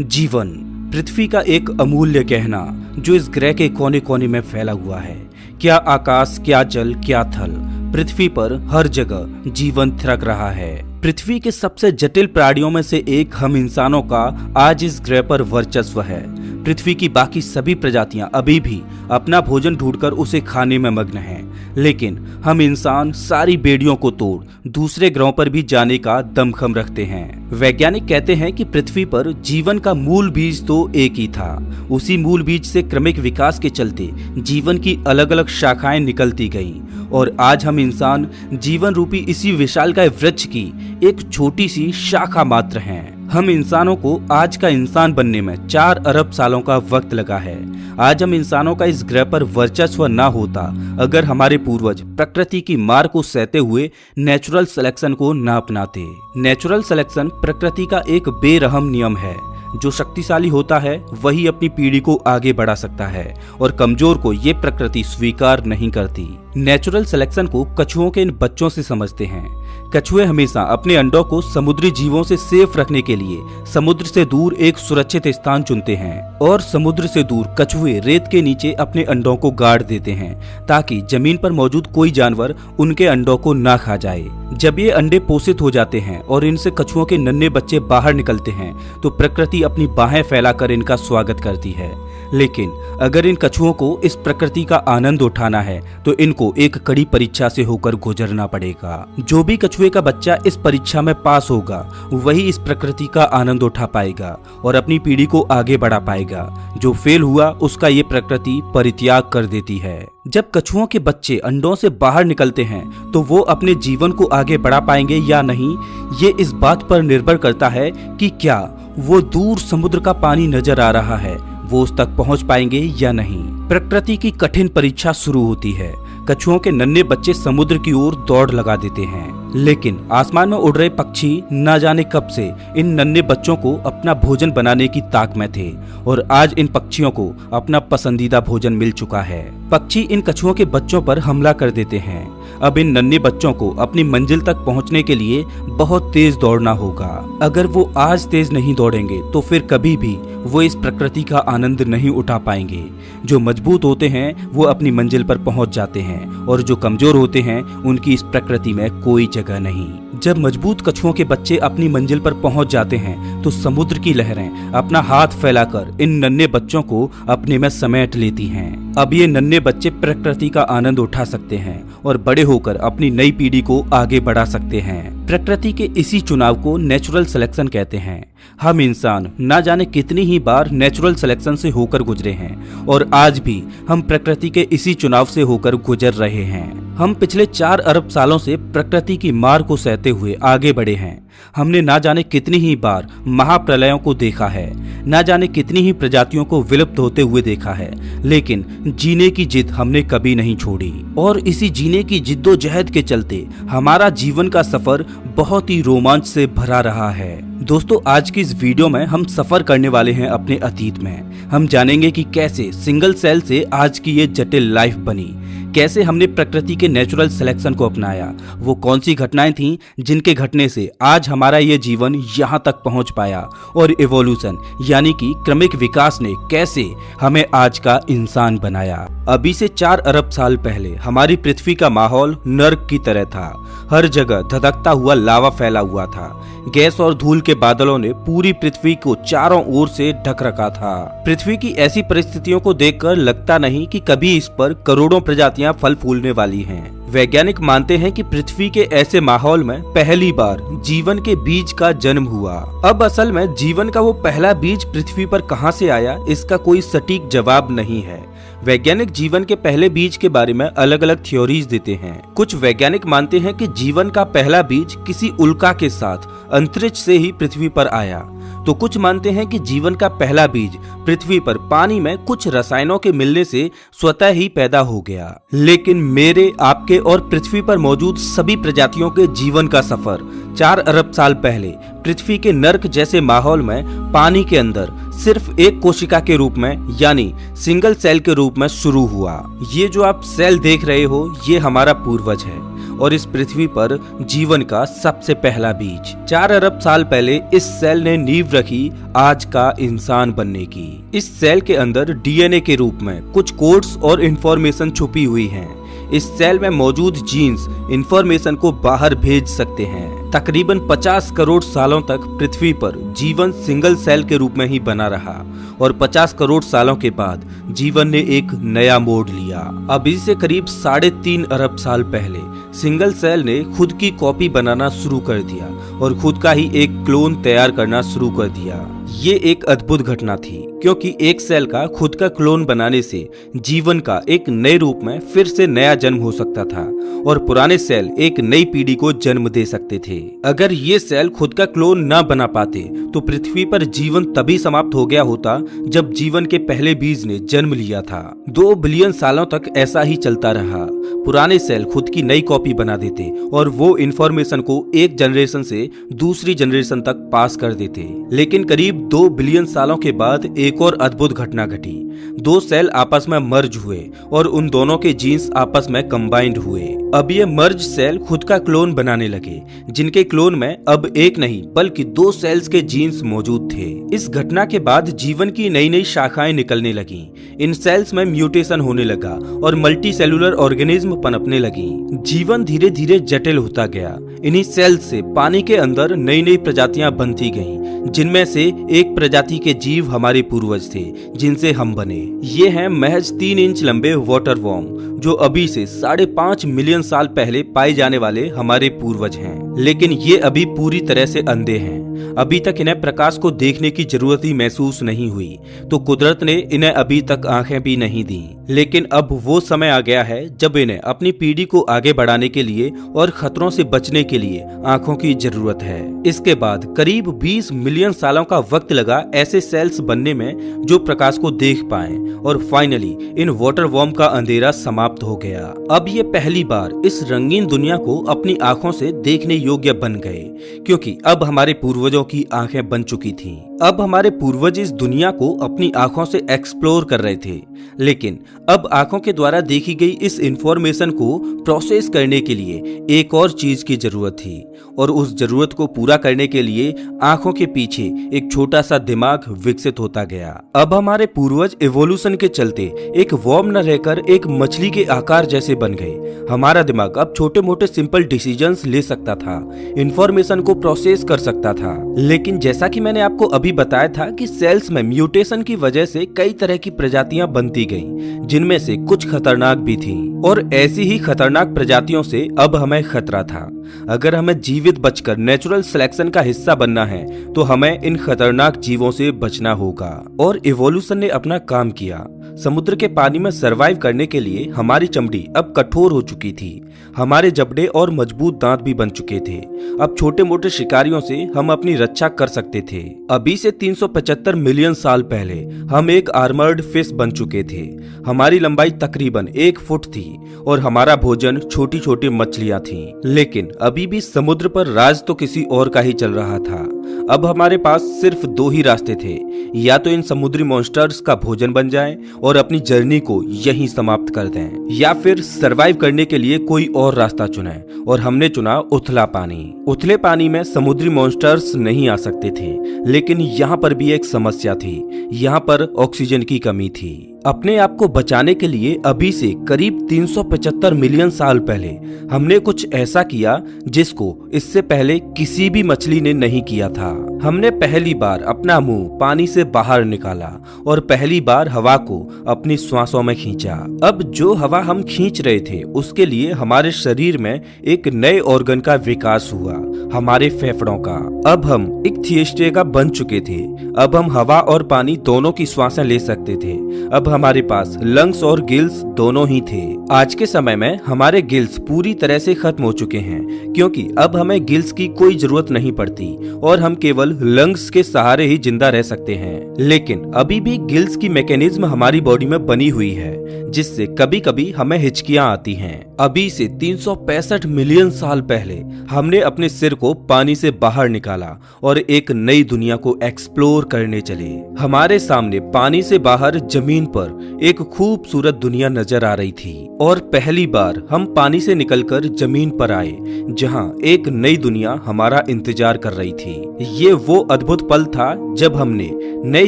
जीवन पृथ्वी का एक अमूल्य गहना जो इस ग्रह के कोने कोने में फैला हुआ है। क्या आकाश, क्या जल, क्या थल, पृथ्वी पर हर जगह जीवन थिरक रहा है। पृथ्वी के सबसे जटिल प्राणियों में से एक हम इंसानों का आज इस ग्रह पर वर्चस्व है। पृथ्वी की बाकी सभी प्रजातियां अभी भी अपना भोजन ढूंढकर उसे खाने में मग्न हैं, लेकिन हम इंसान सारी बेड़ियों को तोड़ दूसरे ग्रहों पर भी जाने का दमखम रखते हैं। वैज्ञानिक कहते हैं कि पृथ्वी पर जीवन का मूल बीज तो एक ही था। उसी मूल बीज से क्रमिक विकास के चलते जीवन की अलग अलग शाखाएं निकलती गईं और आज हम इंसान जीवन रूपी इसी विशालकाय वृक्ष की एक छोटी सी शाखा मात्र हैं। हम इंसानों को आज का इंसान बनने में 4 अरब सालों का वक्त लगा है। आज हम इंसानों का इस ग्रह पर वर्चस्व ना होता अगर हमारे पूर्वज प्रकृति की मार को सहते हुए नेचुरल सिलेक्शन को ना अपनाते। नेचुरल सिलेक्शन प्रकृति का एक बेरहम नियम है। जो शक्तिशाली होता है वही अपनी पीढ़ी को आगे बढ़ा सकता है और कमजोर को ये प्रकृति स्वीकार नहीं करती। नेचुरल सिलेक्शन को कछुओं के इन बच्चों से समझते हैं। कछुए हमेशा अपने अंडों को समुद्री जीवों से सेफ रखने के लिए समुद्र से दूर एक सुरक्षित स्थान चुनते हैं और समुद्र से दूर कछुए रेत के नीचे अपने अंडों को गाड़ देते हैं ताकि जमीन पर मौजूद कोई जानवर उनके अंडों को ना खा जाए। जब ये अंडे पोषित हो जाते हैं और इनसे कछुओं के नन्हे बच्चे बाहर निकलते हैं तो प्रकृति अपनी बाहें फैलाकर इनका स्वागत करती है। लेकिन अगर इन कछुओं को इस प्रकृति का आनंद उठाना है तो इनको एक कड़ी परीक्षा से होकर गुजरना पड़ेगा। जो भी कछुए का बच्चा इस परीक्षा में पास होगा वही इस प्रकृति का आनंद उठा पाएगा और अपनी पीढ़ी को आगे बढ़ा पाएगा। जो फेल हुआ उसका ये प्रकृति परित्याग कर देती है। जब कछुओं के बच्चे अंडों से बाहर निकलते हैं तो वो अपने जीवन को आगे बढ़ा पाएंगे या नहीं, ये इस बात पर निर्भर करता है कि क्या वो दूर समुद्र का पानी नजर आ रहा है, वो उस तक पहुंच पाएंगे या नहीं। प्रकृति की कठिन परीक्षा शुरू होती है। कछुओं के नन्हे बच्चे समुद्र की ओर दौड़ लगा देते हैं, लेकिन आसमान में उड़ रहे पक्षी न जाने कब से इन नन्हे बच्चों को अपना भोजन बनाने की ताक में थे और आज इन पक्षियों को अपना पसंदीदा भोजन मिल चुका है। पक्षी इन कछुओं के बच्चों पर हमला कर देते हैं। अब इन नन्हे बच्चों को अपनी मंजिल तक पहुंचने के लिए बहुत तेज दौड़ना होगा। अगर वो आज तेज नहीं दौड़ेंगे तो फिर कभी भी वो इस प्रकृति का आनंद नहीं उठा पाएंगे। जो मजबूत होते हैं वो अपनी मंजिल पर पहुंच जाते हैं और जो कमजोर होते हैं उनकी इस प्रकृति में कोई जगह नहीं। जब मजबूत कछुओं के बच्चे अपनी मंजिल पर पहुंच जाते हैं तो समुद्र की लहरें अपना हाथ फैलाकर इन नन्हे बच्चों को अपने में समेट लेती हैं। अब ये नन्हे बच्चे प्रकृति का आनंद उठा सकते हैं और बड़े होकर अपनी नई पीढ़ी को आगे बढ़ा सकते हैं। प्रकृति के इसी चुनाव को नेचुरल सिलेक्शन कहते हैं। हम इंसान ना जाने कितनी ही बार नेचुरल सिलेक्शन से होकर गुजरे हैं और आज भी हम प्रकृति के इसी चुनाव से होकर गुजर रहे हैं। हम पिछले 4 अरब सालों से प्रकृति की मार को सहते हुए आगे बढ़े हैं। हमने ना जाने कितनी ही बार महाप्रलयों को देखा है, ना जाने कितनी ही प्रजातियों को विलुप्त होते हुए देखा है, लेकिन जीने की जिद हमने कभी नहीं छोड़ी और इसी जीने की जिद्दोजहद के चलते हमारा जीवन का सफर बहुत ही रोमांच से भरा रहा है। दोस्तों, आज की इस वीडियो में हम सफर करने वाले हैं अपने अतीत में। हम जानेंगे कि कैसे सिंगल सेल से आज की ये जटिल लाइफ बनी, कैसे हमने प्रकृति के नेचुरल सिलेक्शन को अपनाया, वो कौन सी घटनाएं थीं जिनके घटने से आज हमारा ये जीवन यहाँ तक पहुँच पाया और इवोल्यूशन यानी कि क्रमिक विकास ने कैसे हमें आज का इंसान बनाया। अभी से 4 अरब साल पहले हमारी पृथ्वी का माहौल नर्क की तरह था। हर जगह धधकता हुआ लावा फैला हुआ था। गैस और धूल के बादलों ने पूरी पृथ्वी को चारों ओर से ढक रखा था। पृथ्वी की ऐसी परिस्थितियों को देखकर लगता नहीं कि कभी इस पर करोड़ों प्रजातियां फल फूलने वाली हैं। वैज्ञानिक मानते हैं कि पृथ्वी के ऐसे माहौल में पहली बार जीवन के बीज का जन्म हुआ। अब असल में जीवन का वो पहला बीज पृथ्वी पर कहां से आया, इसका कोई सटीक जवाब नहीं है। वैज्ञानिक जीवन के पहले बीज के बारे में अलग अलग थ्योरीज देते हैं। कुछ वैज्ञानिक मानते हैं कि जीवन का पहला बीज किसी उल्का के साथ अंतरिक्ष से ही पृथ्वी पर आया, तो कुछ मानते हैं कि जीवन का पहला बीज पृथ्वी पर पानी में कुछ रसायनों के मिलने से स्वतः ही पैदा हो गया। लेकिन मेरे, आपके और पृथ्वी पर मौजूद सभी प्रजातियों के जीवन का सफर 4 अरब साल पहले पृथ्वी के नर्क जैसे माहौल में पानी के अंदर सिर्फ एक कोशिका के रूप में यानी सिंगल सेल के रूप में शुरू हुआ। ये जो आप सेल देख रहे हो ये हमारा पूर्वज है और इस पृथ्वी पर जीवन का सबसे पहला बीज। 4 अरब साल पहले इस सेल ने नींव रखी आज का इंसान बनने की। इस सेल के अंदर डीएनए के रूप में कुछ कोड्स और इंफॉर्मेशन छुपी हुई हैं। इस सेल में मौजूद जीन्स इंफॉर्मेशन को बाहर भेज सकते हैं। तकरीबन 50 करोड़ सालों तक पृथ्वी पर जीवन सिंगल सेल के रूप में ही बना रहा और 50 करोड़ सालों के बाद जीवन ने एक नया मोड़ लिया। अभी से करीब 3.5 अरब साल पहले सिंगल सेल ने खुद की कॉपी बनाना शुरू कर दिया और खुद का ही एक क्लोन तैयार करना शुरू कर दिया। ये एक अद्भुत घटना थी क्योंकि एक सेल का खुद का क्लोन बनाने से जीवन का एक नए रूप में फिर से नया जन्म हो सकता था और पुराने सेल एक नई पीढ़ी को जन्म दे सकते थे। अगर ये सेल खुद का क्लोन न बना पाते तो पृथ्वी पर जीवन तभी समाप्त हो गया होता जब जीवन के पहले बीज ने जन्म लिया था। 2 बिलियन सालों तक ऐसा ही चलता रहा। पुराने सेल खुद की नई कॉपी बना देते और वो इंफॉर्मेशन को एक जनरेशन से दूसरी जनरेशन तक पास कर देते। लेकिन करीब 2 बिलियन सालों के बाद एक और अद्भुत घटना घटी। 2 सेल आपस में मर्ज हुए और उन दोनों के जीन्स आपस में कंबाइंड हुए। अब ये मर्ज सेल खुद का क्लोन बनाने लगे, जिनके क्लोन में अब एक नहीं बल्कि 2 सेल्स के जीन्स मौजूद थे। इस घटना के बाद जीवन की नई नई शाखाएं निकलने लगी। इन सेल्स में म्यूटेशन होने लगा और मल्टी सेलुलर ऑर्गेनिज्म पनपने लगी। जीवन धीरे धीरे जटिल होता गया। इन्हीं सेल्स से पानी के अंदर नई नई प्रजातियां बनती गईं, जिनमें से एक प्रजाति के जीव हमारे पूर्वज थे जिनसे हम बने। ये हैं महज 3 इंच लंबे वाटर वॉर्म, जो अभी से 5.5 मिलियन साल पहले पाए जाने वाले हमारे पूर्वज हैं। लेकिन ये अभी पूरी तरह से अंधे हैं। अभी तक इन्हें प्रकाश को देखने की जरूरत ही महसूस नहीं हुई, तो कुदरत ने इन्हें अभी तक आंखें भी नहीं दी। लेकिन अब वो समय आ गया है जब इन्हें अपनी पीढ़ी को आगे बढ़ाने के लिए और खतरों से बचने के लिए आंखों की जरूरत है। इसके बाद करीब 20 मिलियन सालों का वक्त लगा ऐसे सेल्स बनने में जो प्रकाश को देख पाएं और फाइनली इन वाटर वॉर्म का अंधेरा समाप्त हो गया। अब ये पहली बार इस रंगीन दुनिया को अपनी आंखों से देखने योग्य बन गए, क्योंकि अब हमारे पूर्वजों की आंखें बन चुकी थीं। अब हमारे पूर्वज इस दुनिया को अपनी आंखों से एक्सप्लोर कर रहे थे, लेकिन अब आंखों के द्वारा देखी गई इस इंफॉर्मेशन को प्रोसेस करने के लिए एक और चीज की जरूरत थी और उस जरूरत को पूरा करने के लिए आंखों के पीछे एक छोटा सा दिमाग विकसित होता गया। अब हमारे पूर्वज इवोल्यूशन के चलते एक वर्म न रहकर एक मछली के आकार जैसे बन गए। हमारा दिमाग अब छोटे मोटे सिंपल डिसीजंस ले सकता था, इंफॉर्मेशन को प्रोसेस कर सकता था। लेकिन जैसा कि मैंने आपको अभी बताया था कि सेल्स में म्यूटेशन की वजह से कई तरह की प्रजातियां बनती गईं, जिनमें से कुछ खतरनाक भी थीं। और ऐसी ही खतरनाक प्रजातियों से अब हमें खतरा था। अगर हमें जीवित बचकर नेचुरल सिलेक्शन का हिस्सा बनना है तो हमें इन खतरनाक जीवों से बचना होगा। और इवोल्यूशन ने अपना काम किया। समुद्र के पानी में सरवाइव करने के लिए हमारी चमड़ी अब कठोर हो चुकी थी। हमारे जबड़े और मजबूत दांत भी बन चुके थे। अब छोटे मोटे शिकारियों से हम अपनी रक्षा कर सकते थे। अभी से 375 मिलियन साल पहले हम एक आर्मर्ड फिश बन चुके थे। हमारी लंबाई तकरीबन 1 फुट थी और हमारा भोजन छोटी छोटी मछलियां थीं। लेकिन अभी भी समुद्र पर राज तो किसी और का ही चल रहा था। अब हमारे पास सिर्फ 2 ही रास्ते थे, या तो इन समुद्री मॉन्स्टर्स का भोजन बन जाएं और अपनी जर्नी को यहीं समाप्त कर दें, या फिर सरवाइव करने के लिए कोई और रास्ता चुनें। और हमने चुना उथला पानी। उथले पानी में समुद्री मॉन्स्टर्स नहीं आ सकते थे, लेकिन यहाँ पर भी एक समस्या थी। यहाँ पर ऑक्सीजन की कमी थी। अपने आप को बचाने के लिए अभी से करीब 375 मिलियन साल पहले हमने कुछ ऐसा किया जिसको इससे पहले किसी भी मछली ने नहीं किया था। हमने पहली बार अपना मुंह पानी से बाहर निकाला और पहली बार हवा को अपनी सांसों में खींचा। अब जो हवा हम खींच रहे थे उसके लिए हमारे शरीर में एक नए ऑर्गन का विकास हुआ, हमारे फेफड़ों का। अब हम इक्थियोस्टेगा बन चुके थे। अब हम हवा और पानी दोनों की सांसें ले सकते थे। अब हमारे पास लंग्स और गिल्स दोनों ही थे। आज के समय में हमारे गिल्स पूरी तरह से खत्म हो चुके हैं, क्योंकि अब हमें गिल्स की कोई जरूरत नहीं पड़ती और हम केवल लंग्स के सहारे ही जिंदा रह सकते हैं। लेकिन अभी भी गिल्स की मैकेनिज्म हमारी बॉडी में बनी हुई है, जिससे कभी कभी हमें हिचकियां आती हैं। अभी से 365 मिलियन साल पहले हमने अपने सिर को पानी से बाहर निकाला और एक नई दुनिया को एक्सप्लोर करने चले। हमारे सामने पानी से बाहर जमीन पर ऊपर एक खूबसूरत दुनिया नजर आ रही थी और पहली बार हम पानी से निकलकर जमीन पर आए, जहां एक नई दुनिया हमारा इंतजार कर रही थी। ये वो अद्भुत पल था जब हमने नए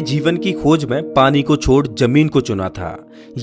जीवन की खोज में पानी को छोड़ जमीन को चुना था।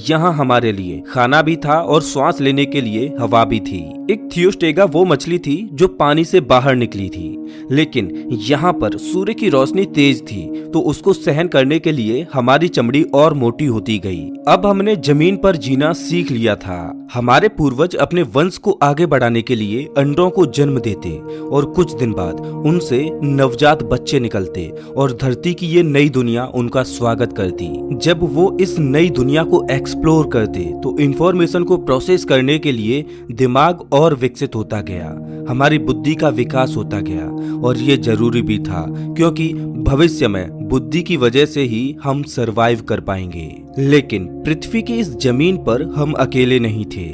यहाँ हमारे लिए खाना भी था और सांस लेने के लिए हवा भी थी। एक थियोस्टेगा वो मछली थी जो पानी से बाहर निकली थी, लेकिन यहाँ पर सूर्य की रोशनी तेज थी तो उसको सहन करने के लिए हमारी चमड़ी और मोटी होती गई। अब हमने जमीन पर जीना सीख लिया था। हमारे पूर्वज अपने वंश को आगे बढ़ाने के लिए अंडों को जन्म देते और कुछ दिन बाद उनसे नवजात बच्चे निकलते और धरती की ये नई दुनिया उनका स्वागत करती। जब वो इस नई दुनिया को एक्सप्लोर करते तो इंफॉर्मेशन को प्रोसेस करने के लिए दिमाग और विकसित होता गया, हमारी बुद्धि का विकास होता गया और ये जरूरी भी था क्योंकि भविष्य में बुद्धि की वजह से ही हम सरवाइव कर पाएंगे। लेकिन पृथ्वी की इस जमीन पर हम अकेले नहीं थे।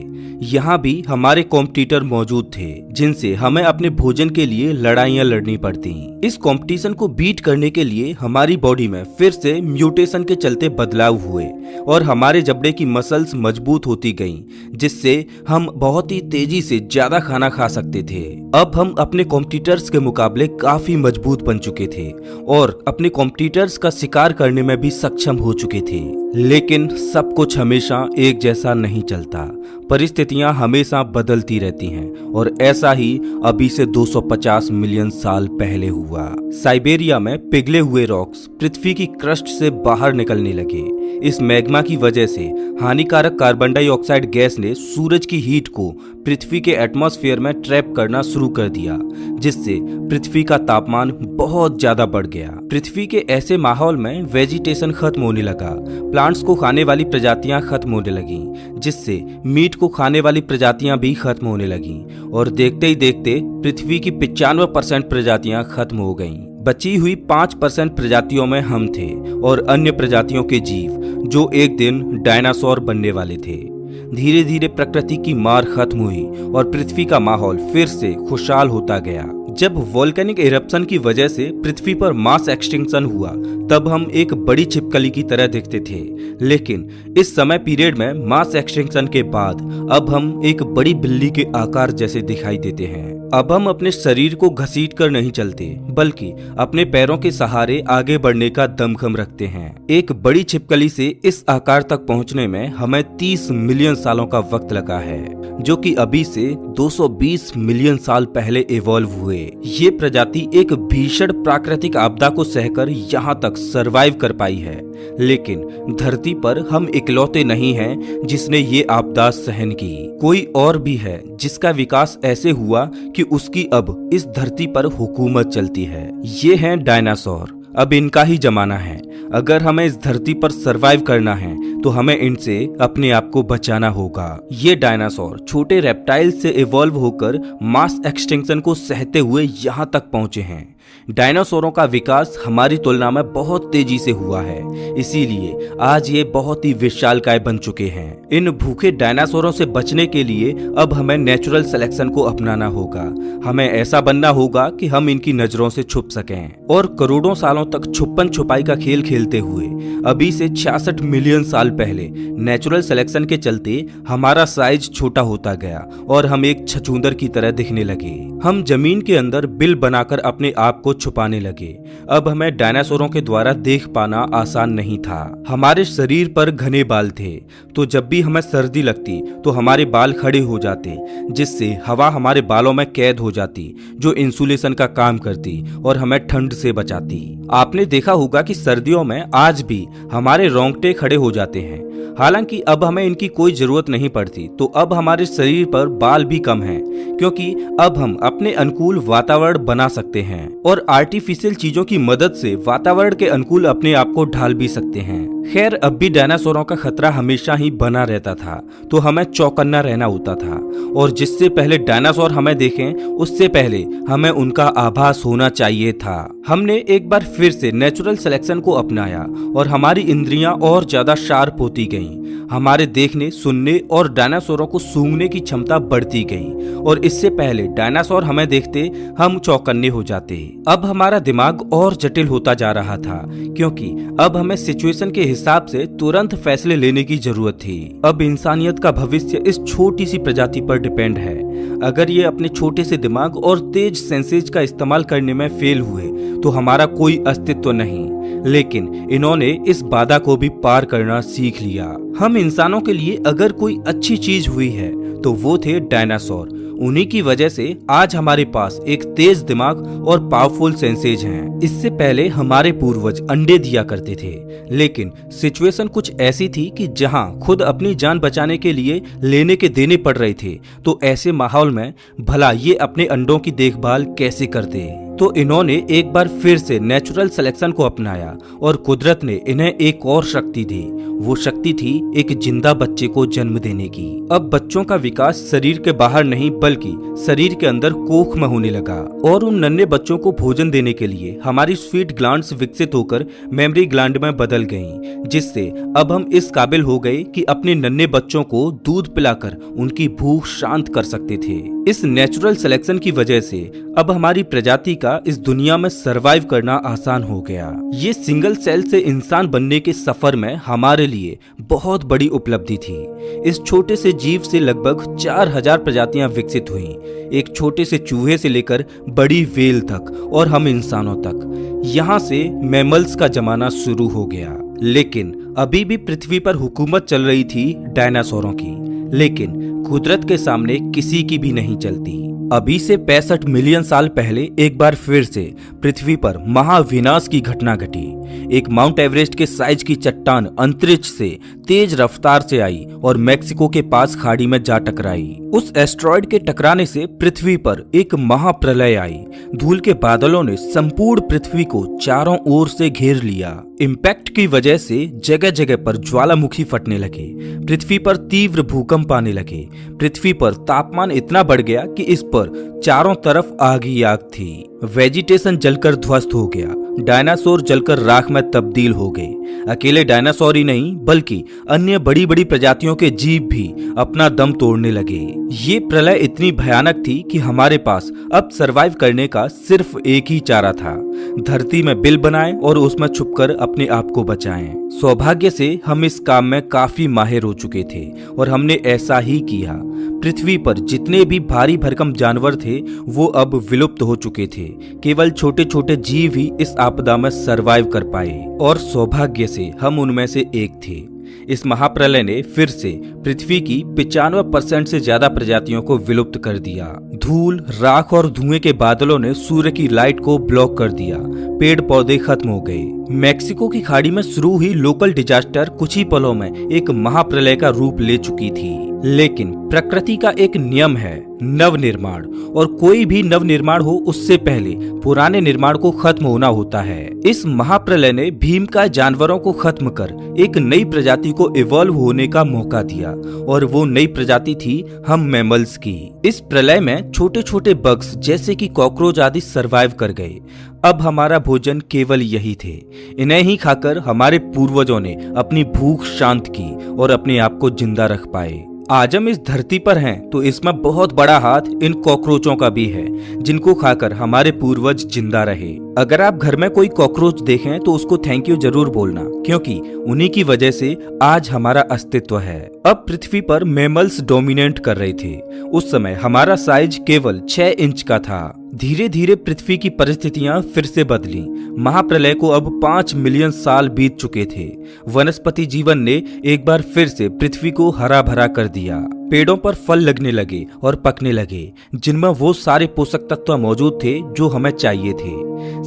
यहाँ भी हमारे कॉम्पिटिटर मौजूद थे जिनसे हमें अपने भोजन के लिए लड़ाइयाँ लड़नी पड़ती। इस कंपटीशन को बीट करने के लिए हमारी बॉडी में फिर से म्यूटेशन के चलते बदलाव हुए और हमारे जबड़े की मसल्स मजबूत होती गईं, जिससे हम बहुत ही तेजी से ज्यादा खाना खा सकते थे। अब हम अपने कॉम्पिटिटर्स के मुकाबले काफी मजबूत बन चुके थे और अपने कॉम्पिटिटर्स का शिकार करने में भी सक्षम हो चुके थे। लेकिन सब कुछ हमेशा एक जैसा नहीं चलता, परिस्थितियां हमेशा बदलती रहती हैं और ऐसा ही अभी से 250 मिलियन साल पहले हुआ। साइबेरिया में पिघले हुए रॉक्स पृथ्वी की क्रस्ट से बाहर निकलने लगे। इस मैग्मा की वजह से हानिकारक कार्बन डाइऑक्साइड गैस ने सूरज की हीट को पृथ्वी के एटमॉस्फेयर में ट्रैप करना शुरू कर दिया, जिससे पृथ्वी का तापमान बहुत ज्यादा बढ़ गया। पृथ्वी के ऐसे माहौल में वेजिटेशन खत्म होने लगा, प्लांट्स को खाने वाली प्रजातियां खत्म होने लगी, जिससे मीट को खाने वाली प्रजातियां भी खत्म होने लगी और देखते ही देखते पृथ्वी की 95% प्रजातियां खत्म हो गईं। बची हुई 5% प्रजातियों में हम थे और अन्य प्रजातियों के जीव जो एक दिन डायनासोर बनने वाले थे। धीरे धीरे प्रकृति की मार खत्म हुई और पृथ्वी का माहौल फिर से खुशहाल होता गया। जब वोल्केनिक इरप्शन की वजह से पृथ्वी पर मास एक्सटिंक्शन हुआ तब हम एक बड़ी छिपकली की तरह दिखते थे, लेकिन इस समय पीरियड में मास एक्सटिंक्शन के बाद अब हम एक बड़ी बिल्ली के आकार जैसे दिखाई देते हैं। अब हम अपने शरीर को घसीट कर नहीं चलते बल्कि अपने पैरों के सहारे आगे बढ़ने का दमखम रखते हैं। एक बड़ी छिपकली से इस आकार तक पहुंचने में हमें 30 मिलियन सालों का वक्त लगा है, जो कि अभी से 220 मिलियन साल पहले इवॉल्व हुए। ये प्रजाति एक भीषण प्राकृतिक आपदा को सहकर यहाँ तक सरवाइव कर पाई है, लेकिन धरती पर हम इकलौते नहीं हैं जिसने ये आपदा सहन की। कोई और भी है जिसका विकास ऐसे हुआ कि उसकी अब इस धरती पर हुकूमत चलती है। ये हैं डायनासोर। अब इनका ही जमाना है। अगर हमें इस धरती पर सरवाइव करना है तो हमें इनसे अपने आप को बचाना होगा। ये डायनासोर छोटे रेप्टाइल से इवॉल्व होकर मास एक्सटिंक्शन को सहते हुए यहाँ तक पहुँचे हैं। डायनासोरों का विकास हमारी तुलना में बहुत तेजी से हुआ है, इसीलिए आज ये बहुत ही विशालकाय बन चुके हैं। इन भूखे डायनासोरों से बचने के लिए अब हमें नेचुरल सिलेक्शन को अपनाना होगा। हमें ऐसा बनना होगा कि हम इनकी नजरों से छुप सकें और करोड़ों सालों तक छुपन छुपाई का खेल खेलते हुए अभी से 66 मिलियन साल पहले नेचुरल सिलेक्शन के चलते हमारा साइज छोटा होता गया और हम एक छछूंदर की तरह दिखने लगे। हम जमीन के अंदर बिल बनाकर अपने आप को छुपाने लगे। अब हमें डायनासोरों के द्वारा देख पाना आसान नहीं था। हमारे शरीर पर घने बाल थे, तो जब भी हमें सर्दी लगती तो हमारे बाल खड़े हो जाते, जिससे हवा हमारे बालों में कैद हो जाती, जो इंसुलेशन का काम करती और हमें ठंड से बचाती। आपने देखा होगा कि सर्दियों में आज भी हमारे रोंगटे खड़े हो जाते हैं। हालांकि अब हमें इनकी कोई जरूरत नहीं पड़ती, तो अब हमारे शरीर पर बाल भी कम हैं, क्योंकि अब हम अपने अनुकूल वातावरण बना सकते हैं और आर्टिफिशियल चीजों की मदद से वातावरण के अनुकूल अपने आप को ढाल भी सकते हैं। खैर, अब भी डायनासोरों का खतरा हमेशा ही बना रहता था, तो हमें चौकन्ना रहना होता था और जिससे पहले डायनासोर हमें देखें उससे पहले हमें उनका आभास होना चाहिए था। हमने एक बार फिर से नेचुरल सिलेक्शन को अपनाया और हमारी इंद्रियां और ज्यादा शार्प होती गईं। हमारे देखने, सुनने और डायनासोरों को सूंघने की क्षमता बढ़ती गई और इससे पहले डायनासोर हमें देखते हम चौकन्ने हो जाते। अब हमारा दिमाग और जटिल होता जा रहा था क्योंकि अब हमें सिचुएशन के हिसाब से तुरंत फैसले लेने की जरूरत थी। अब इंसानियत का भविष्य इस छोटी सी प्रजाति पर डिपेंड है। अगर ये अपने छोटे से दिमाग और तेज सेंसेज का इस्तेमाल करने में फेल हुए तो हमारा कोई अस्तित्व नहीं। लेकिन इन्होंने इस बाधा को भी पार करना सीख लिया। हम इंसानों के लिए अगर कोई अच्छी चीज हुई है तो वो थे डायनासोर। उन्हीं की वजह से आज हमारे पास एक तेज दिमाग और पावरफुल सेंसेज हैं। इससे पहले हमारे पूर्वज अंडे दिया करते थे, लेकिन सिचुएशन कुछ ऐसी थी कि जहां खुद अपनी जान बचाने के लिए लेने के देने पड़ रहे थे, तो ऐसे माहौल में भला ये अपने अंडों की देखभाल कैसे करते। तो इन्होंने एक बार फिर से नेचुरल सिलेक्शन को अपनाया और कुदरत ने इन्हें एक और शक्ति दी। वो शक्ति थी एक जिंदा बच्चे को जन्म देने की। अब बच्चों का विकास शरीर के बाहर नहीं बल्कि शरीर के अंदर कोख में होने लगा और उन नन्हे बच्चों को भोजन देने के लिए हमारी स्वीट ग्लैंड्स विकसित होकर मेमोरी ग्लैंड में बदल गईं, जिससे अब हम इस काबिल हो गए कि अपने नन्हे बच्चों को दूध पिलाकर उनकी भूख शांत कर सकते थे। इस नेचुरल सिलेक्शन की वजह से अब हमारी प्रजाति का इस दुनिया में सरवाइव करना आसान हो गया। ये सिंगल सेल से इंसान बनने के सफर में हमारे लिए बहुत बड़ी उपलब्धि थी। इस छोटे से जीव से लगभग 4000 प्रजातियां विकसित हुईं, एक छोटे से चूहे से लेकर बड़ी व्हेल तक और हम इंसानों तक। यहाँ से मैमल्स का जमाना शुरू हो गया। लेकिन अभी भी पृथ्वी पर हुकूमत चल रही थी डायनासोरों की, लेकिन कुदरत के सामने किसी की भी नहीं चलती। अभी से 65 मिलियन साल पहले एक बार फिर से पृथ्वी पर महाविनाश की घटना घटी। एक माउंट एवरेस्ट के साइज की चट्टान अंतरिक्ष से तेज रफ्तार से आई और मेक्सिको के पास खाड़ी में जा टकराई। उस एस्ट्रॉयड के टकराने से पृथ्वी पर एक महाप्रलय आई। धूल के बादलों ने संपूर्ण पृथ्वी को चारों ओर से घेर लिया। इम्पैक्ट की वजह से जगह जगह पर ज्वालामुखी फटने लगे, पृथ्वी पर तीव्र भूकंप आने लगे। पृथ्वी पर तापमान इतना बढ़ गया कि इस पर चारों तरफ आग ही आग थी। वेजिटेशन जलकर ध्वस्त हो गया, डायनासोर जलकर राख में तब्दील हो गए। अकेले डायनासोर ही नहीं बल्कि अन्य बड़ी बड़ी प्रजातियों के जीव भी अपना दम तोड़ने लगे। ये प्रलय इतनी भयानक थी कि हमारे पास अब सरवाइव करने का सिर्फ एक ही चारा था, धरती में बिल बनाएं और उसमें छुपकर अपने आप को बचाएं। सौभाग्य से हम इस काम में काफी माहिर हो चुके थे और हमने ऐसा ही किया। पृथ्वी पर जितने भी भारी भरकम जानवर थे वो अब विलुप्त हो चुके थे। केवल छोटे छोटे जीव ही इस आपदा में सरवाइव कर पाए और सौभाग्य से हम उनमें से एक थे। इस महाप्रलय ने फिर से पृथ्वी की 95% से ज्यादा प्रजातियों को विलुप्त कर दिया। धूल, राख और धुएं के बादलों ने सूर्य की लाइट को ब्लॉक कर दिया। पेड़ पौधे खत्म हो गए। मेक्सिको की खाड़ी में शुरू हुई लोकल डिजास्टर कुछ ही पलों में एक महाप्रलय का रूप ले चुकी थी। लेकिन प्रकृति का एक नियम है, नवनिर्माण, और कोई भी नवनिर्माण हो उससे पहले पुराने निर्माण को खत्म होना होता है। इस महाप्रलय ने भीमकाय जानवरों को खत्म कर एक नई प्रजाति को इवॉल्व होने का मौका दिया और वो नई प्रजाति थी हम मैमल्स की। इस प्रलय में छोटे छोटे बग्स जैसे कि कॉकरोच आदि सरवाइव कर गए। अब हमारा भोजन केवल यही थे। इन्हें ही खाकर हमारे पूर्वजों ने अपनी भूख शांत की और अपने आप को जिंदा रख पाए। आज हम इस धरती पर हैं तो इसमें बहुत बड़ा हाथ इन कॉकरोचों का भी है, जिनको खाकर हमारे पूर्वज जिंदा रहे। अगर आप घर में कोई कॉकरोच देखें तो उसको थैंक यू जरूर बोलना, क्योंकि उन्हीं की वजह से आज हमारा अस्तित्व है। अब पृथ्वी पर मैमल्स डोमिनेट कर रहे थे। उस समय हमारा साइज केवल 6 इंच का था। धीरे धीरे पृथ्वी की परिस्थितियां फिर से बदली। महाप्रलय को अब 5 मिलियन साल बीत चुके थे। वनस्पति जीवन ने एक बार फिर से पृथ्वी को हरा भरा कर दिया। पेड़ों पर फल लगने लगे और पकने लगे, जिनमें वो सारे पोषक तत्व मौजूद थे जो हमें चाहिए थे।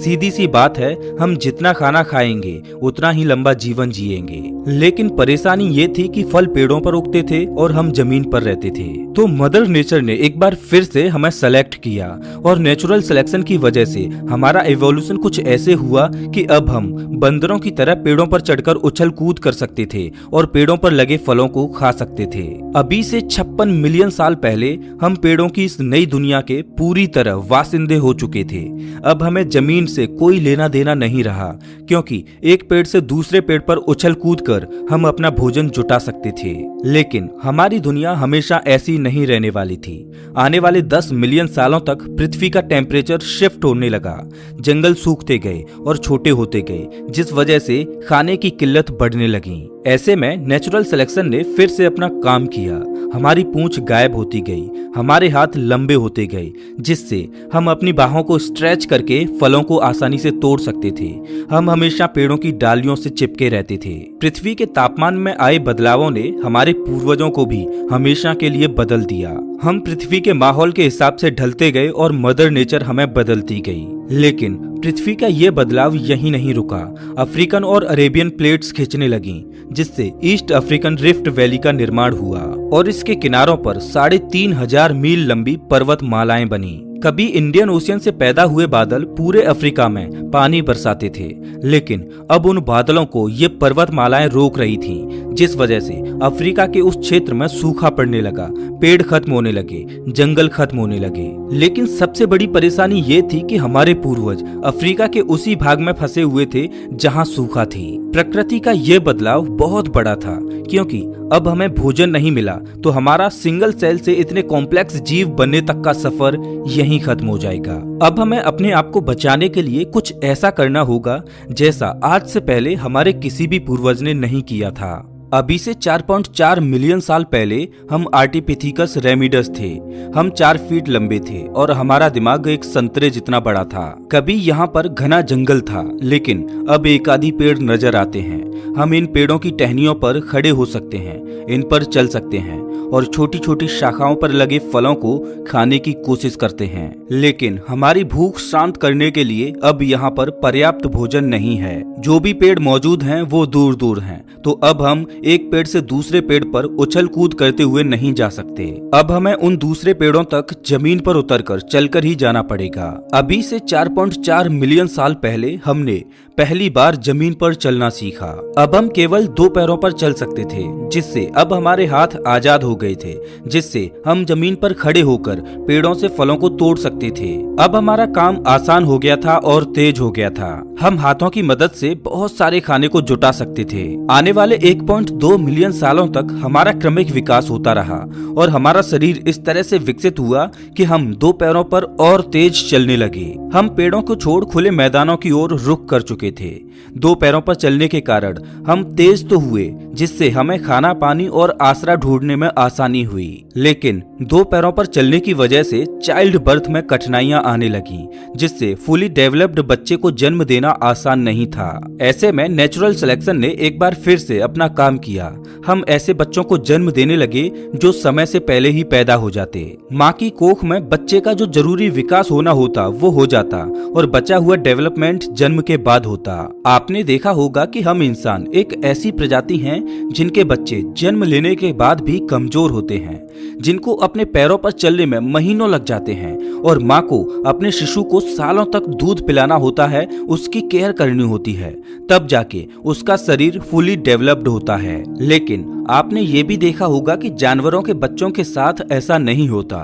सीधी सी बात है, हम जितना खाना खाएंगे उतना ही लंबा जीवन जिएंगे। लेकिन परेशानी ये थी कि फल पेड़ों पर उगते थे और हम जमीन पर रहते थे। तो मदर नेचर ने एक बार फिर से हमें सेलेक्ट किया और नेचुरल सिलेक्शन की वजह से हमारा एवोल्यूशन कुछ ऐसे हुआ कि अब हम बंदरों की तरह पेड़ों पर चढ़कर उछल कूद कर सकते थे और पेड़ों पर लगे फलों को खा सकते थे। अभी से 56 मिलियन साल पहले हम पेड़ों की इस नई दुनिया के पूरी तरह वासिंदे हो चुके थे। अब हमें जमीन से कोई लेना देना नहीं रहा, क्योंकि एक पेड़ से दूसरे पेड़ पर उछल कूद कर हम अपना भोजन जुटा सकते थे। लेकिन हमारी दुनिया हमेशा ऐसी नहीं रहने वाली थी। आने वाले 10 मिलियन सालों तक पृथ्वी का टेम्परेचर शिफ्ट होने लगा, जंगल सूखते गए और छोटे होते गए, जिस वजह से खाने की किल्लत बढ़ने लगी। ऐसे में नेचुरल सिलेक्शन ने फिर से अपना काम किया। हमारी पूंछ गायब होती गई, हमारे हाथ लंबे होते गए, जिससे हम अपनी बाहों को स्ट्रेच करके फलों को आसानी से तोड़ सकते थे। हम हमेशा पेड़ों की डालियों से चिपके रहते थे। पृथ्वी के तापमान में आए बदलावों ने हमारे पूर्वजों को भी हमेशा के लिए बदल दिया। हम पृथ्वी के माहौल के हिसाब से ढलते गए और मदर नेचर हमें बदलती गई। लेकिन पृथ्वी का ये बदलाव यहीं नहीं रुका। अफ्रीकन और अरेबियन प्लेट्स खिंचने लगीं, जिससे ईस्ट अफ्रीकन रिफ्ट वैली का निर्माण हुआ और इसके किनारों पर 3,500 मील लंबी पर्वतमालाएं बनी। कभी इंडियन ओशियन से पैदा हुए बादल पूरे अफ्रीका में पानी बरसाते थे, लेकिन अब उन बादलों को ये पर्वतमालाएं रोक रही थीं, जिस वजह से अफ्रीका के उस क्षेत्र में सूखा पड़ने लगा, पेड़ खत्म होने लगे, जंगल खत्म होने लगे। लेकिन सबसे बड़ी परेशानी ये थी कि हमारे पूर्वज अफ्रीका के उसी भाग में फंसे हुए थे जहाँ सूखा थी। प्रकृति का ये बदलाव बहुत बड़ा था, क्योंकि अब हमें भोजन नहीं मिला तो हमारा सिंगल सेल से इतने कॉम्प्लेक्स जीव बनने तक का सफर यहीं खत्म हो जाएगा। अब हमें अपने आप को बचाने के लिए कुछ ऐसा करना होगा जैसा आज से पहले हमारे किसी भी पूर्वज ने नहीं किया था। अभी से 4.4 मिलियन साल पहले हम आर्टिपिथिकस रेमिडस थे। हम 4 फीट लंबे थे और हमारा दिमाग एक संतरे जितना बड़ा था। कभी यहाँ पर घना जंगल था, लेकिन अब एक आधी पेड़ नजर आते हैं। हम इन पेड़ों की टहनियों पर खड़े हो सकते हैं, इन पर चल सकते हैं और छोटी छोटी शाखाओं पर लगे फलों को खाने की कोशिश करते हैं। लेकिन हमारी भूख शांत करने के लिए अब यहाँ पर पर्याप्त भोजन नहीं है। जो भी पेड़ मौजूद हैं वो दूर दूर हैं, तो अब हम एक पेड़ से दूसरे पेड़ पर उछल कूद करते हुए नहीं जा सकते। अब हमें उन दूसरे पेड़ों तक जमीन पर उतरकर चलकर ही जाना पड़ेगा। अभी से 4.4 मिलियन साल पहले हमने पहली बार जमीन पर चलना सीखा। अब हम केवल 2 पैरों पर चल सकते थे, जिससे अब हमारे हाथ आजाद हो गए थे, जिससे हम जमीन पर खड़े होकर पेड़ों से फलों को तोड़ सकते थे। अब हमारा काम आसान हो गया था और तेज हो गया था। हम हाथों की मदद से बहुत सारे खाने को जुटा सकते थे। आने वाले 1.2 मिलियन सालों तक हमारा क्रमिक विकास होता रहा और हमारा शरीर इस तरह से विकसित हुआ कि हम 2 पैरों पर और तेज चलने लगे। हम पेड़ों को छोड़ खुले मैदानों की ओर रुख कर चुके थे। 2 पैरों पर चलने के कारण हम तेज तो हुए, जिससे हमें खाना पानी और आसरा ढूंढने में आसानी हुई। लेकिन 2 पैरों पर चलने की वजह से चाइल्ड बर्थ में कठिनाइयां आने लगी, जिससे फुली डेवलप्ड बच्चे को जन्म देना आसान नहीं था। ऐसे में नेचुरल सिलेक्शन ने एक बार फिर से अपना काम किया। हम ऐसे बच्चों को जन्म देने लगे जो समय से पहले ही पैदा हो जाते। माँ की कोख में बच्चे का जो जरूरी विकास होना होता वो हो जाता और बचा हुआ डेवलपमेंट जन्म के बाद होता। आपने देखा होगा कि हम इंसान एक ऐसी प्रजाति हैं जिनके बच्चे जन्म लेने के बाद भी कमजोर होते हैं, जिनको अपने पैरों पर चलने में महीनों लग जाते हैं और माँ को अपने शिशु को सालों तक दूध पिलाना होता है, उसकी केयर करनी होती है, तब जाके उसका शरीर फुली डेवलप्ड होता है। लेकिन आपने ये भी देखा होगा कि जानवरों के बच्चों के साथ ऐसा नहीं होता।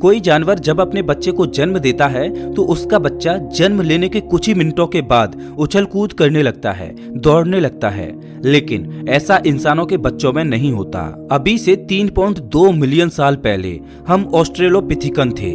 कोई जानवर जब अपने बच्चे को जन्म देता है तो उसका बच्चा जन्म लेने के कुछ ही मिनटों के बाद उछल कूद करने लगता है, दौड़ने लगता है, लेकिन ऐसा इंसानों के बच्चों में नहीं होता। अभी से 3.2 मिलियन साल पहले हम ऑस्ट्रेलोपिथिकन थे।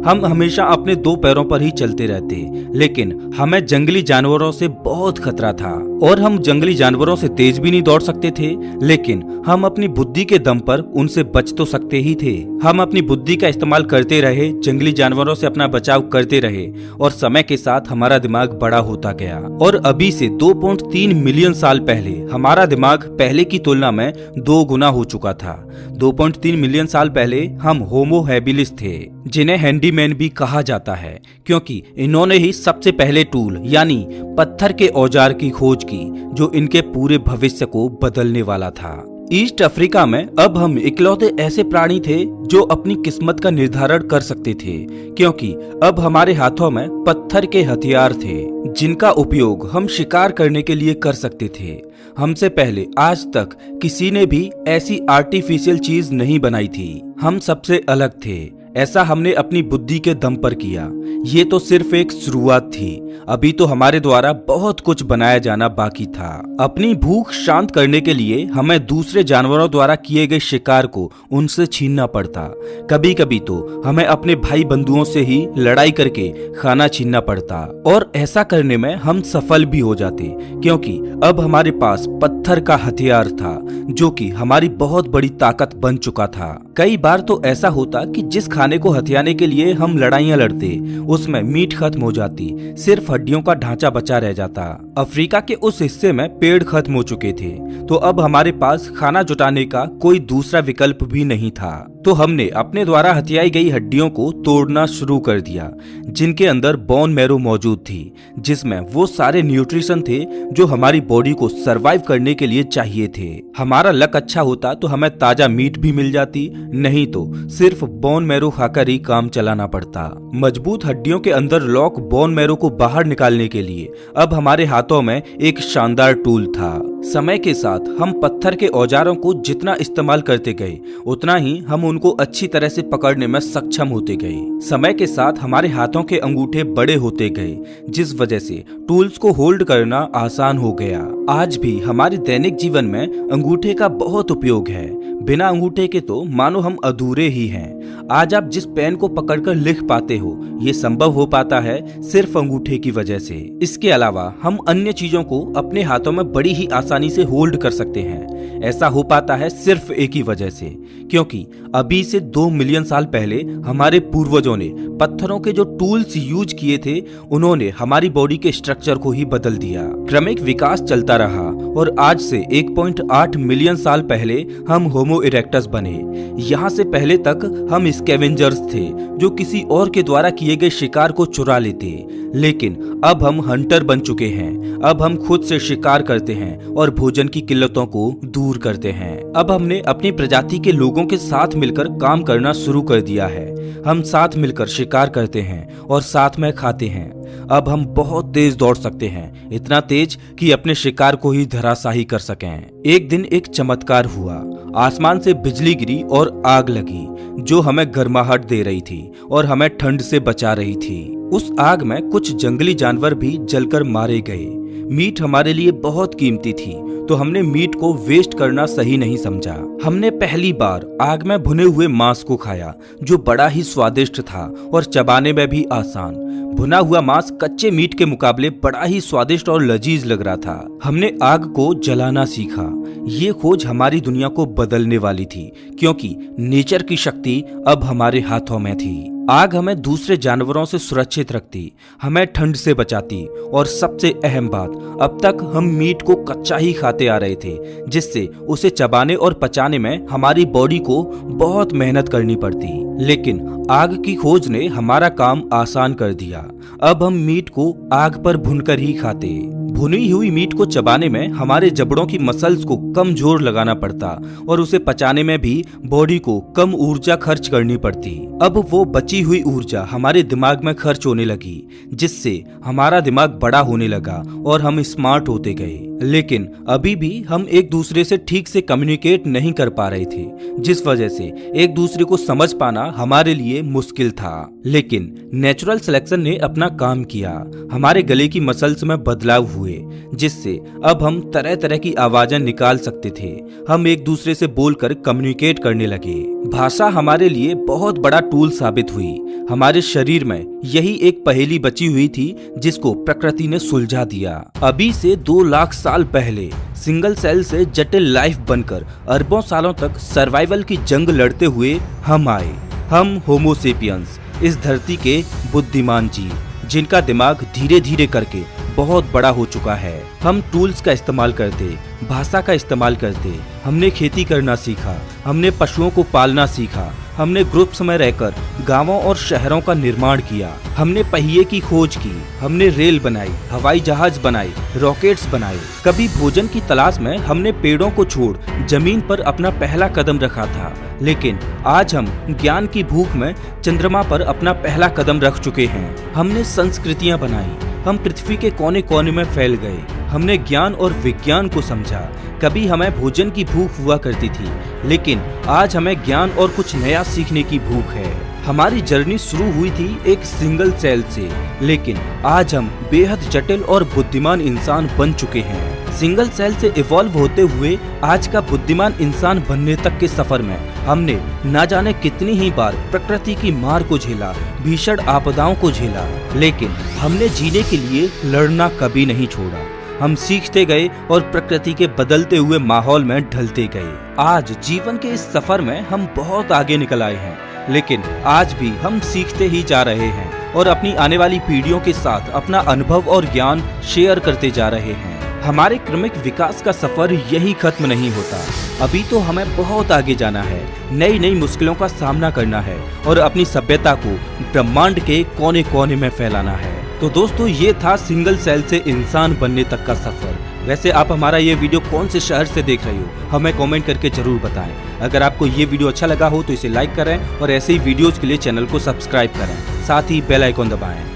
हम हमेशा अपने 2 पैरों पर ही चलते रहते, लेकिन हमें जंगली जानवरों से बहुत खतरा था और हम जंगली जानवरों से तेज भी नहीं दौड़ सकते थे, लेकिन हम अपनी बुद्धि के दम पर उनसे बच तो सकते ही थे। हम अपनी बुद्धि का इस्तेमाल करते रहे, जंगली जानवरों से अपना बचाव करते रहे और समय के साथ हमारा दिमाग बड़ा होता गया। और अभी से 2.3 मिलियन साल पहले हमारा दिमाग पहले की तुलना में 2 गुना हो चुका था। 2.3 मिलियन साल पहले हम होमो हैबिलिस थे, जिन्हें हैंडीमैन भी कहा जाता है, क्योंकि इन्होंने ही सबसे पहले टूल यानी पत्थर के औजार की खोज की, जो इनके पूरे भविष्य को बदलने वाला था। ईस्ट अफ्रीका में अब हम इकलौते ऐसे प्राणी थे जो अपनी किस्मत का निर्धारण कर सकते थे, क्योंकि अब हमारे हाथों में पत्थर के हथियार थे जिनका उपयोग हम शिकार करने के लिए कर सकते थे। हमसे पहले आज तक किसी ने भी ऐसी आर्टिफिशियल चीज नहीं बनाई थी। हम सबसे अलग थे। ऐसा हमने अपनी बुद्धि के दम पर किया। ये तो सिर्फ एक शुरुआत थी। अभी तो हमारे द्वारा बहुत कुछ बनाया जाना बाकी था। अपनी भूख शांत करने के लिए हमें दूसरे जानवरों द्वारा किए गए शिकार को उनसे छीनना पड़ता। कभी कभी तो हमें अपने भाई बंधुओं से ही लड़ाई करके खाना छीनना पड़ता, और ऐसा करने में हम सफल भी हो जाते, क्योंकि अब हमारे पास पत्थर का हथियार था जो कि हमारी बहुत बड़ी ताकत बन चुका था। कई बार तो ऐसा होता कि जिस खाने को हथियाने के लिए हम लड़ाइयां लड़ते उसमें मीट खत्म हो जाती, सिर्फ हड्डियों का ढांचा बचा रह जाता। अफ्रीका के उस हिस्से में पेड़ खत्म हो चुके थे, तो अब हमारे पास खाना जुटाने का कोई दूसरा विकल्प भी नहीं था। तो हमने अपने द्वारा हथियाई गई हड्डियों को तोड़ना शुरू कर दिया, जिनके अंदर बोन मैरो मौजूद थी, जिसमें वो सारे न्यूट्रिशन थे जो हमारी बॉडी को सरवाइव करने के लिए चाहिए थे। हमारा लक अच्छा होता तो हमें ताजा मीट भी मिल जाती, नहीं तो सिर्फ बोन मैरो खाकर ही काम चलाना पड़ता। मजबूत हड्डियों के अंदर लॉक बोन मैरो को बाहर निकालने के लिए अब हमारे हाथों में एक शानदार टूल था। समय के साथ हम पत्थर के औजारों को जितना इस्तेमाल करते गए, उतना ही हम उनको अच्छी तरह से पकड़ने में सक्षम होते गए। समय के साथ हमारे हाथों के अंगूठे बड़े होते गए, जिस वजह से टूल्स को होल्ड करना आसान हो गया। आज भी हमारे दैनिक जीवन में अंगूठे का बहुत उपयोग है। बिना अंगूठे के तो मानो हम अधूरे ही हैं। आज आप जिस पेन को पकड़कर लिख पाते हो, ये संभव हो पाता है सिर्फ अंगूठे की वजह से। इसके अलावा हम अन्य चीजों को अपने हाथों में बड़ी ही आसानी से होल्ड कर सकते हैं। ऐसा हो पाता है सिर्फ एक ही वजह से, क्योंकि अभी से 2 मिलियन साल पहले हमारे पूर्वजों ने पत्थरों के जो टूल्स यूज किए थे, उन्होंने हमारी बॉडी के स्ट्रक्चर को ही बदल दिया। क्रमिक विकास चलता रहा और आज से 1.8 मिलियन साल पहले हम होमो इरेक्टस बने। यहाँ से पहले तक हम स्कैवेंजर्स थे जो किसी और के द्वारा किए गए शिकार को चुरा लेते, लेकिन अब हम हंटर बन चुके हैं। अब हम खुद से शिकार करते हैं और भोजन की किल्लतों को दूर करते हैं। अब हमने अपनी प्रजाति के लोगों के साथ मिलकर काम करना शुरू कर दिया है। हम साथ मिलकर शिकार करते हैं और साथ में खाते हैं। अब हम बहुत तेज दौड़ सकते हैं, इतना तेज कि अपने शिकार को ही धराशायी कर सकें। एक दिन एक चमत्कार हुआ। आसमान से बिजली गिरी और आग लगी, जो हमें गर्माहट दे रही थी और हमें ठंड से बचा रही थी। उस आग में कुछ जंगली जानवर भी जलकर मारे गए। मीट हमारे लिए बहुत कीमती थी, तो हमने मीट को वेस्ट करना सही नहीं समझा। हमने पहली बार आग में भुने हुए मांस को खाया, जो बड़ा ही स्वादिष्ट था और चबाने में भी आसान। भुना हुआ मांस कच्चे मीट के मुकाबले बड़ा ही स्वादिष्ट और लजीज लग रहा था। हमने आग को जलाना सीखा। ये खोज हमारी दुनिया को बदलने वाली थी, क्योंकि नेचर की शक्ति अब हमारे हाथों में थी। आग हमें दूसरे जानवरों से सुरक्षित रखती, हमें ठंड से बचाती, और सबसे अहम बात, अब तक हम मीट को कच्चा ही खाते आ रहे थे, जिससे उसे चबाने और पचाने में हमारी बॉडी को बहुत मेहनत करनी पड़ती। लेकिन आग की खोज ने हमारा काम आसान कर दिया। अब हम मीट को आग पर भूनकर ही खाते। भुनी हुई मीट को चबाने में हमारे जबड़ों की मसल्स को कम जोर लगाना पड़ता और उसे पचाने में भी बॉडी को कम ऊर्जा खर्च करनी पड़ती। अब वो बची हुई ऊर्जा हमारे दिमाग में खर्च होने लगी, जिससे हमारा दिमाग बड़ा होने लगा और हम स्मार्ट होते गए। लेकिन अभी भी हम एक दूसरे से ठीक से कम्युनिकेट नहीं कर पा रहे थे, जिस वजह से एक दूसरे को समझ पाना हमारे लिए मुश्किल था। लेकिन नेचुरल सिलेक्शन ने अपना काम किया। हमारे गले की मसल्स में बदलाव हुए, जिससे अब हम तरह तरह की आवाजें निकाल सकते थे। हम एक दूसरे से बोलकर कम्युनिकेट करने लगे। भाषा हमारे लिए बहुत बड़ा टूल साबित हुई। हमारे शरीर में यही एक पहेली बची हुई थी, जिसको प्रकृति ने सुलझा दिया। अभी से 2 लाख साल पहले सिंगल सेल से जटिल लाइफ बनकर अरबों सालों तक सर्वाइवल की जंग लड़ते हुए हम आए। हम होमो सेपियंस, इस धरती के बुद्धिमान जीव, जिनका दिमाग धीरे धीरे करके बहुत बड़ा हो चुका है। हम टूल्स का इस्तेमाल करते, भाषा का इस्तेमाल करते, हमने खेती करना सीखा, हमने पशुओं को पालना सीखा, हमने ग्रुप्स में रहकर गांवों और शहरों का निर्माण किया। हमने पहिए की खोज की, हमने रेल बनाई, हवाई जहाज बनाए, रॉकेट्स बनाए। कभी भोजन की तलाश में हमने पेड़ों को छोड़ जमीन पर अपना पहला कदम रखा था, लेकिन आज हम ज्ञान की भूख में चंद्रमा पर अपना पहला कदम रख चुके हैं। हमने संस्कृतियां बनाई, हम पृथ्वी के कोने कोने में फैल गए। हमने ज्ञान और विज्ञान को समझा। कभी हमें भोजन की भूख हुआ करती थी, लेकिन आज हमें ज्ञान और कुछ नया सीखने की भूख है। हमारी जर्नी शुरू हुई थी एक सिंगल सेल से, लेकिन आज हम बेहद जटिल और बुद्धिमान इंसान बन चुके हैं। सिंगल सेल से इवॉल्व होते हुए आज का बुद्धिमान इंसान बनने तक के सफर में हमने न जाने कितनी ही बार प्रकृति की मार को झेला, भीषण आपदाओं को झेला, लेकिन हमने जीने के लिए लड़ना कभी नहीं छोड़ा। हम सीखते गए और प्रकृति के बदलते हुए माहौल में ढलते गए। आज जीवन के इस सफर में हम बहुत आगे निकल आए हैं, लेकिन आज भी हम सीखते ही जा रहे हैं और अपनी आने वाली पीढ़ियों के साथ अपना अनुभव और ज्ञान शेयर करते जा रहे हैं। हमारे क्रमिक विकास का सफर यही खत्म नहीं होता। अभी तो हमें बहुत आगे जाना है, नई नई मुश्किलों का सामना करना है और अपनी सभ्यता को ब्रह्मांड के कोने कोने में फैलाना है। तो दोस्तों, ये था सिंगल सेल से इंसान बनने तक का सफर। वैसे आप हमारा ये वीडियो कौन से शहर से देख रहे हो, हमें कमेंट करके जरूर बताएं। अगर आपको ये वीडियो अच्छा लगा हो तो इसे लाइक करें और ऐसे ही वीडियोस के लिए चैनल को सब्सक्राइब करें, साथ ही बेल आइकॉन दबाएं।